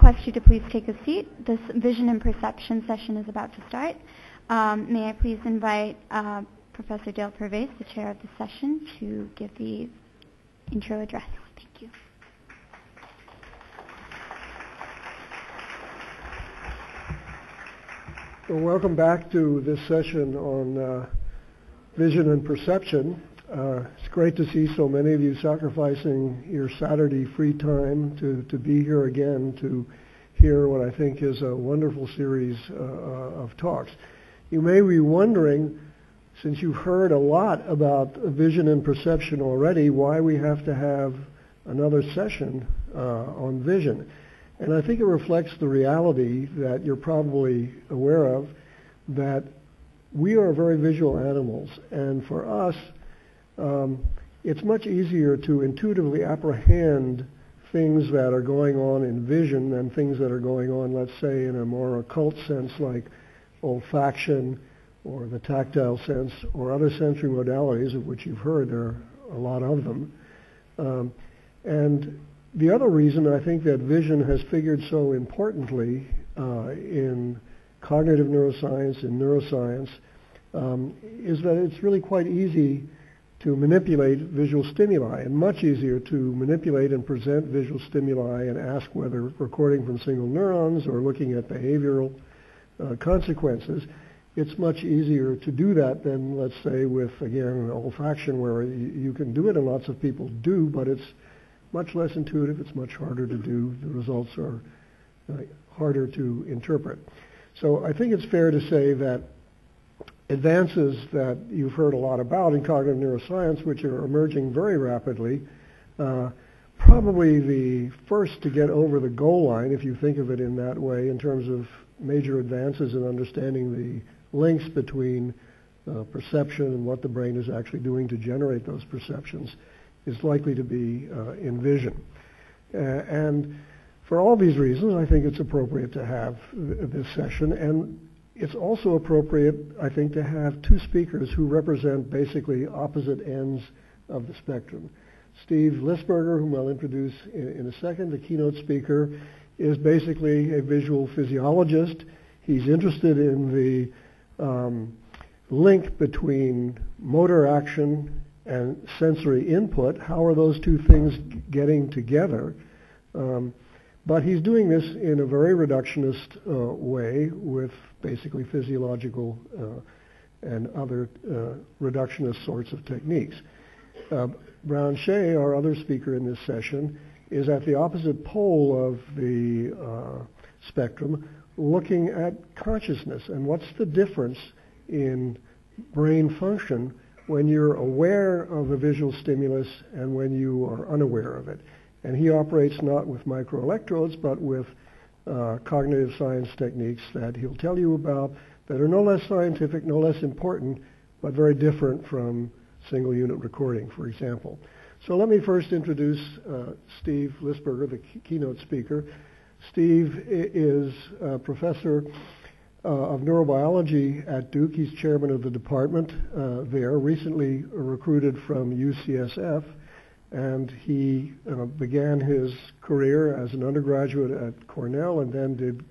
request you to please take a seat. This vision and perception session is about to start. May I please invite Professor Dale Purves, the chair of the session, to give the intro address. Thank you. Well, welcome back to this session on vision and perception. It's great to see so many of you sacrificing your Saturday free time to be here again to hear what I think is a wonderful series of talks. You may be wondering, since you've heard a lot about vision and perception already, why we have to have another session on vision. And I think it reflects the reality that you're probably aware of, that we are very visual animals, and for us, it's much easier to intuitively apprehend things that are going on in vision than things that are going on, let's say, in a more occult sense like olfaction or the tactile sense or other sensory modalities, of which you've heard. There are a lot of them. And the other reason I think that vision has figured so importantly in cognitive neuroscience and neuroscience is that it's really quite easy to manipulate visual stimuli, and much easier to manipulate and present visual stimuli and ask whether recording from single neurons or looking at behavioral consequences. It's much easier to do that than, let's say, with, again, olfaction, where you can do it and lots of people do, but it's much less intuitive, it's much harder to do, the results are harder to interpret. So I think it's fair to say that advances that you've heard a lot about in cognitive neuroscience, which are emerging very rapidly, probably the first to get over the goal line, if you think of it in that way, in terms of major advances in understanding the links between perception and what the brain is actually doing to generate those perceptions, is likely to be in vision. And for all these reasons, I think it's appropriate to have this session, and it's also appropriate, I think, to have two speakers who represent basically opposite ends of the spectrum. Steve Lisberger, whom I'll introduce in a second, the keynote speaker, is basically a visual physiologist. He's interested in the link between motor action and sensory input. How are those two things getting together? But he's doing this in a very reductionist way with basically physiological and other reductionist sorts of techniques. Hsieh, our other speaker in this session, is at the opposite pole of the spectrum, looking at consciousness and what's the difference in brain function when you're aware of a visual stimulus and when you are unaware of it. And he operates not with microelectrodes, but with cognitive science techniques that he'll tell you about that are no less scientific, no less important, but very different from single unit recording, for example. So let me first introduce Steve Lisberger, the keynote speaker. Steve is a professor of neurobiology at Duke. He's chairman of the department there, recently recruited from UCSF. And he began his career as an undergraduate at Cornell and then did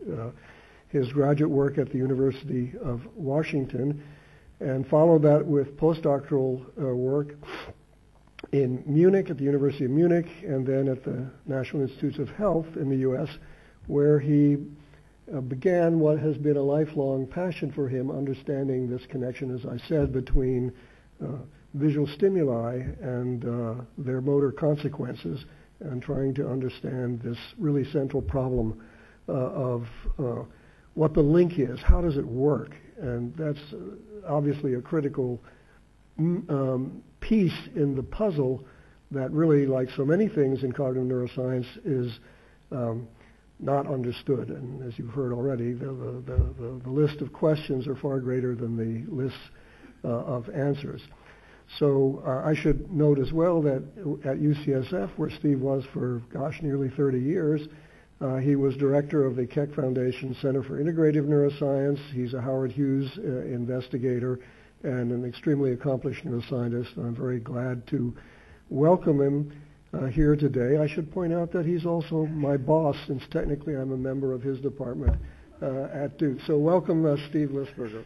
his graduate work at the University of Washington and followed that with postdoctoral work in Munich, at the University of Munich, and then at the National Institutes of Health in the U.S., where he began what has been a lifelong passion for him, understanding this connection, as I said, between visual stimuli and their motor consequences, and trying to understand this really central problem of what the link is, how does it work? And that's obviously a critical piece in the puzzle that really, like so many things in cognitive neuroscience, is not understood. And as you've heard already, the list of questions are far greater than the list of answers. So I should note as well that at UCSF, where Steve was for, nearly 30 years, he was director of the Keck Foundation Center for Integrative Neuroscience. He's a Howard Hughes investigator and an extremely accomplished neuroscientist. I'm very glad to welcome him here today. I should point out that he's also my boss, since technically I'm a member of his department at Duke. So welcome, Steve Lisberger.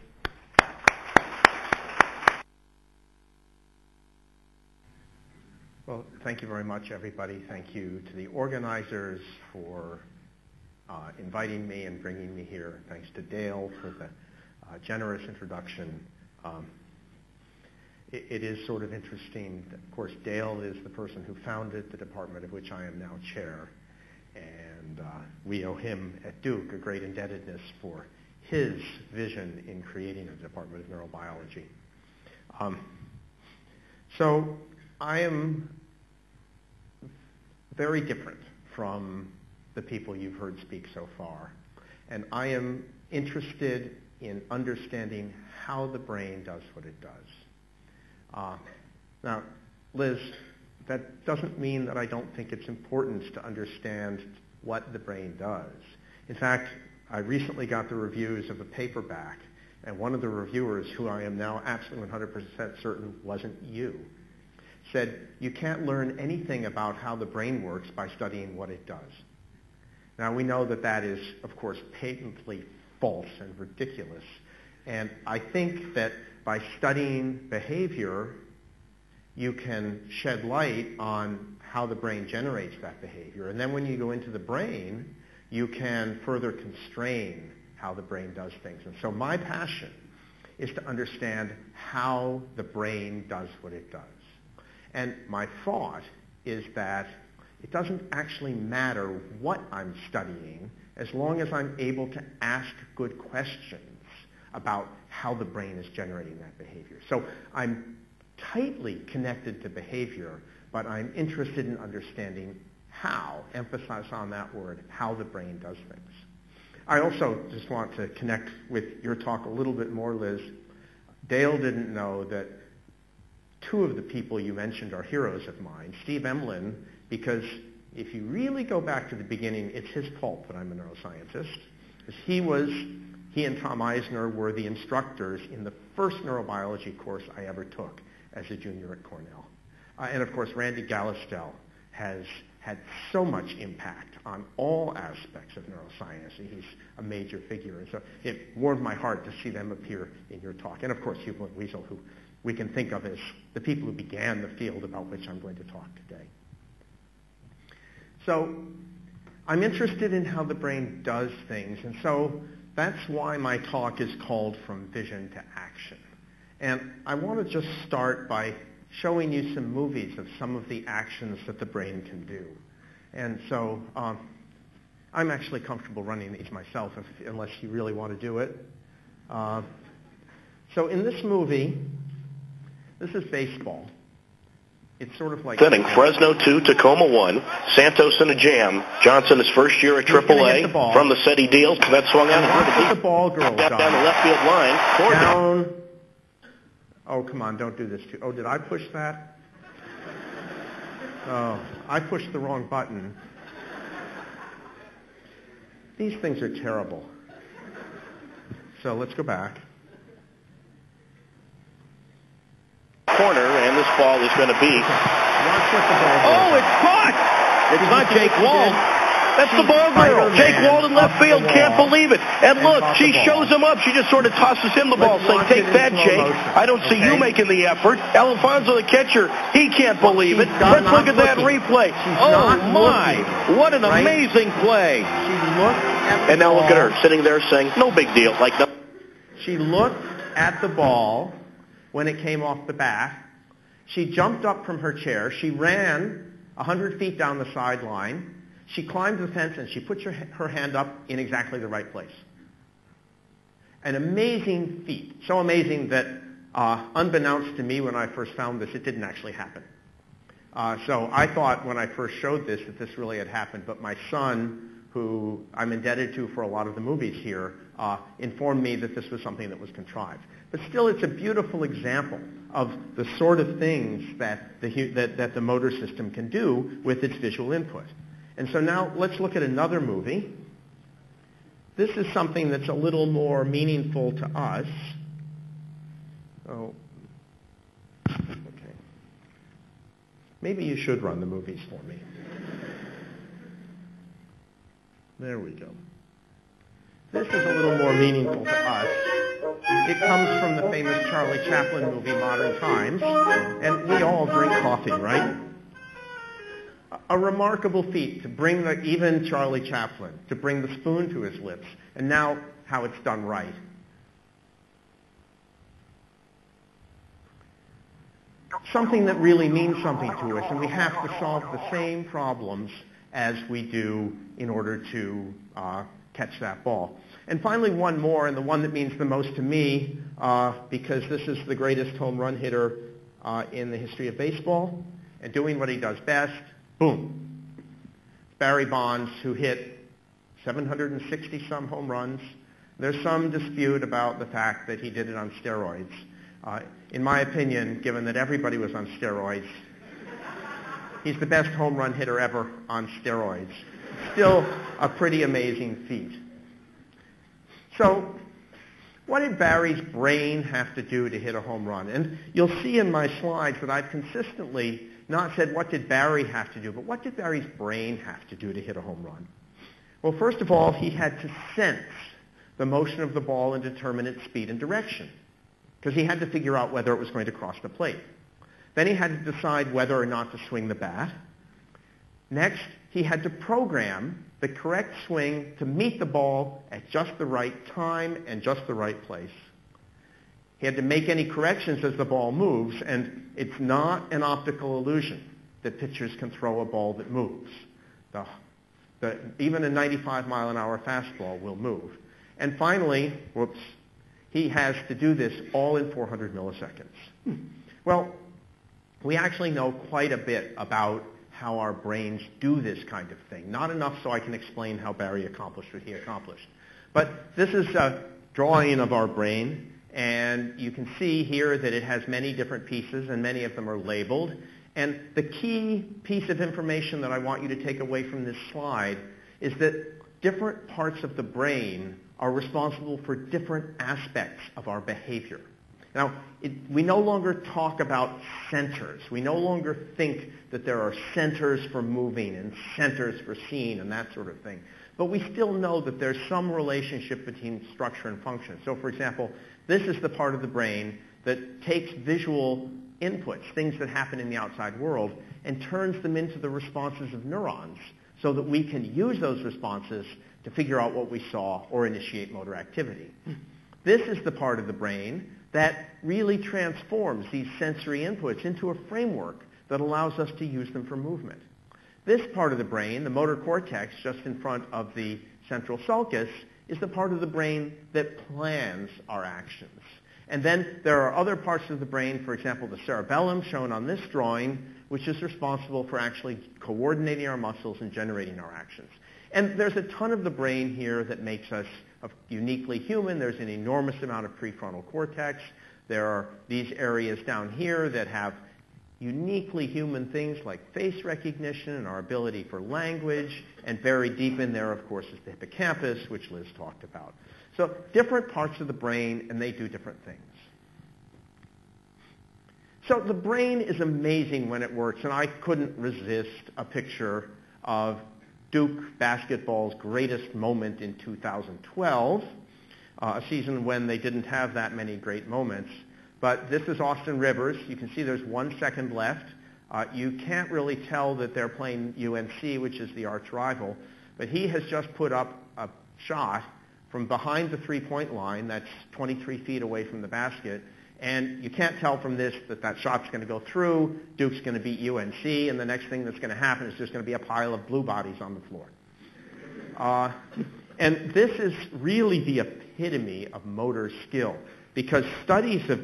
Well, thank you very much, everybody. Thank you to the organizers for inviting me and bringing me here. Thanks to Dale for the generous introduction. It is sort of interesting. Of course, Dale is the person who founded the department of which I am now chair, and we owe him at Duke a great indebtedness for his vision in creating a department of neurobiology. So I am very different from the people you've heard speak so far, and I am interested in understanding how the brain does what it does. Now, Liz, that doesn't mean that I don't think it's important to understand what the brain does. In fact, I recently got the reviews of a paperback, and one of the reviewers, who I am now absolutely 100% certain wasn't you, said, you can't learn anything about how the brain works by studying what it does. Now, we know that that is, of course, patently false and ridiculous. And I think that by studying behavior, you can shed light on how the brain generates that behavior. And then when you go into the brain, you can further constrain how the brain does things. And so my passion is to understand how the brain does what it does. And my thought is that it doesn't actually matter what I'm studying as long as I'm able to ask good questions about how the brain is generating that behavior. So I'm tightly connected to behavior, but I'm interested in understanding how, emphasis on that word, how the brain does things. I also just want to connect with your talk a little bit more, Liz. Dale didn't know that two of the people you mentioned are heroes of mine. Steve Emlin, because if you really go back to the beginning, it's his fault that I'm a neuroscientist, because he and Tom Eisner were the instructors in the first neurobiology course I ever took as a junior at Cornell. And of course, Randy Gallistel has had so much impact on all aspects of neuroscience, and he's a major figure. And so it warmed my heart to see them appear in your talk. And of course, Hubel and Wiesel, who we can think of as the people who began the field about which I'm going to talk today. So I'm interested in how the brain does things, and so that's why my talk is called From Vision to Action. And I want to just start by showing you some movies of some of the actions that the brain can do. And so I'm actually comfortable running these myself, unless you really want to do it. So in this movie, this is baseball. It's sort of like... Inning, Fresno 2, Tacoma 1. Santos in a jam. Johnson his first year at AAA. From the set he deals. That swung out. Watch the ball girl down the left field line. Down. Oh, come on, don't do this too. Oh, did I push that? Oh, I pushed the wrong button. These things are terrible. So let's go back. Corner, and this ball is going to be... Watch what the ball goes. Oh, it's caught! It's not Jake Wald. That's the ball girl. Jake Wald in left field. Can't believe it. And look, she shows him up. She just sort of tosses him the ball, saying, take that, Jake. I don't see you making the effort. Alfonso, the catcher, he can't believe it. Let's look at that replay. Oh, my. What an amazing play. And now look at her sitting there saying, no big deal. Like no. She looked at the ball when it came off the bat. She jumped up from her chair. She ran 100 feet down the sideline. She climbed the fence, and she put her hand up in exactly the right place. An amazing feat. So amazing that, unbeknownst to me when I first found this, it didn't actually happen. So I thought when I first showed this that this really had happened, but my son, who I'm indebted to for a lot of the movies here, informed me that this was something that was contrived. But still, it's a beautiful example of the sort of things that the motor system can do with its visual input. And so now let's look at another movie. This is something that's a little more meaningful to us. Oh, okay. Maybe you should run the movies for me. There we go. This is a little more meaningful to us. It comes from the famous Charlie Chaplin movie, Modern Times, and we all drink coffee, right? A remarkable feat to bring even Charlie Chaplin, to bring the spoon to his lips, and now how it's done right. Something that really means something to us, and we have to solve the same problems as we do in order to catch that ball. And finally, one more, and the one that means the most to me, because this is the greatest home run hitter in the history of baseball, and doing what he does best, boom. Barry Bonds, who hit 760-some home runs. There's some dispute about the fact that he did it on steroids. In my opinion, given that everybody was on steroids, he's the best home run hitter ever on steroids. Still a pretty amazing feat. So what did Barry's brain have to do to hit a home run? And you'll see in my slides that I've consistently not said what did Barry have to do, but what did Barry's brain have to do to hit a home run? Well, first of all, he had to sense the motion of the ball and determine its speed and direction, because he had to figure out whether it was going to cross the plate. Then he had to decide whether or not to swing the bat. Next, he had to program the correct swing to meet the ball at just the right time and just the right place. He had to make any corrections as the ball moves, and it's not an optical illusion that pitchers can throw a ball that moves. Even a 95-mile-an-hour fastball will move. And finally, he has to do this all in 400 milliseconds. Well, we actually know quite a bit about how our brains do this kind of thing. Not enough so I can explain how Barry accomplished what he accomplished. But this is a drawing of our brain, and you can see here that it has many different pieces, and many of them are labeled. And the key piece of information that I want you to take away from this slide is that different parts of the brain are responsible for different aspects of our behavior. Now, we no longer talk about centers. We no longer think that there are centers for moving and centers for seeing and that sort of thing. But we still know that there's some relationship between structure and function. So, for example, this is the part of the brain that takes visual inputs, things that happen in the outside world, and turns them into the responses of neurons so that we can use those responses to figure out what we saw or initiate motor activity. This is the part of the brain that really transforms these sensory inputs into a framework that allows us to use them for movement. This part of the brain, the motor cortex just in front of the central sulcus, is the part of the brain that plans our actions. And then there are other parts of the brain, for example, the cerebellum shown on this drawing, which is responsible for actually coordinating our muscles and generating our actions. And there's a ton of the brain here that makes us uniquely human. There's an enormous amount of prefrontal cortex. There are these areas down here that have uniquely human things like face recognition and our ability for language. And buried deep in there, of course, is the hippocampus, which Liz talked about. So different parts of the brain, and they do different things. So the brain is amazing when it works, and I couldn't resist a picture of Duke basketball's greatest moment in 2012, a season when they didn't have that many great moments. But this is Austin Rivers. You can see there's 1 second left. You can't really tell that they're playing UNC, which is the arch rival, but he has just put up a shot from behind the three-point line that's 23 feet away from the basket. And you can't tell from this that that shot's going to go through. Duke's going to beat UNC, and the next thing that's going to happen is there's going to be a pile of blue bodies on the floor. And this is really the epitome of motor skill, because studies of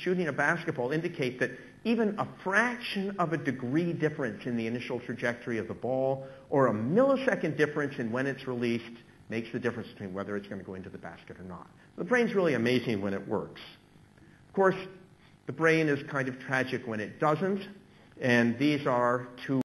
shooting a basketball indicate that even a fraction of a degree difference in the initial trajectory of the ball or a millisecond difference in when it's released makes the difference between whether it's going to go into the basket or not. The brain's really amazing when it works. Of course, the brain is kind of tragic when it doesn't, and these are two